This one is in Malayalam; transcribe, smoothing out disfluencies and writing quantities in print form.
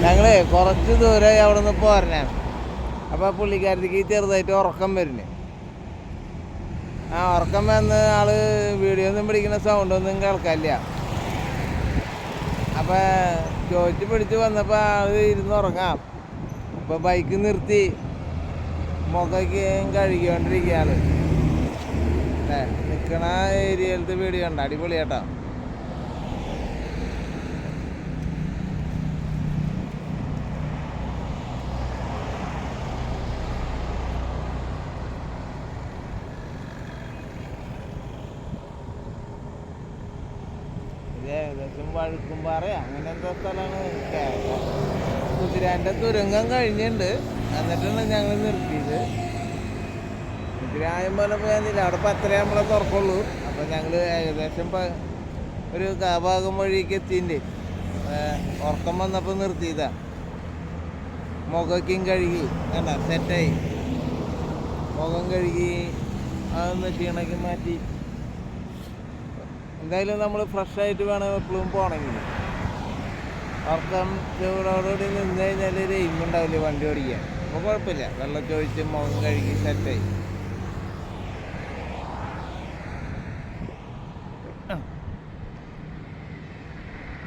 ഞങ്ങള് കുറച്ച് ദൂരമായി അവിടെ നിന്ന് പോരണാണ്. അപ്പോൾ പുള്ളിക്കാരത്തേക്ക് ചെറുതായിട്ട് ഉറക്കം വരുന്നു. ആ ഉറക്കം വന്ന് ആള് വീഡിയോ ഒന്നും പിടിക്കുന്ന സൗണ്ടൊന്നും കേൾക്കാനില്ല. അപ്പം ചോദിച്ച് പിടിച്ച് വന്നപ്പോൾ ആള് ഇരുന്ന് ഉറങ്ങാം. അപ്പോൾ ബൈക്ക് നിർത്തി മുഖമൊക്കെ കഴുകിക്കൊണ്ടിരിക്കുക ആള്. നിൽക്കണ ഏരിയയിലത്തെ വീഡിയോ ഉണ്ട്, അടിപൊളിയാട്ടോ. ഏകദേശം വഴുക്കുംപാറ അങ്ങനെ എന്തോ സ്ഥലമാണ്. കുതിരാൻ്റെ തുരങ്കം കഴിഞ്ഞിട്ടുണ്ട്, എന്നിട്ടാണ് ഞങ്ങൾ നിർത്തിയത്. കുതിരായം പോലെ പോയാന്നില്ല, അവിടെ 10 നമ്മളെ തുറക്കുള്ളൂ. അപ്പം ഞങ്ങൾ ഏകദേശം ഒരു ഭാഗം വഴിക്ക് എത്തിയിട്ടുണ്ട്. ഉറക്കം വന്നപ്പോൾ നിർത്തിയതാ. മുഖക്കും കഴുകി വേണ്ട സെറ്റായി. മുഖം കഴുകി അതൊന്ന് ക്ഷീണക്കി മാറ്റി. എന്തായാലും നമ്മൾ ഫ്രഷായിട്ട് വേണം എപ്പോഴും പോകണമെങ്കിൽ. ഉറക്കം ചൂടോടുകൂടി നിന്ന് കഴിഞ്ഞാൽ ഒരു എയിമുണ്ടാവില്ല വണ്ടി ഓടിക്കാൻ. അപ്പോൾ കുഴപ്പമില്ല, വെള്ളം ചോദിച്ച് മുഖം കഴുകി സെറ്റായി.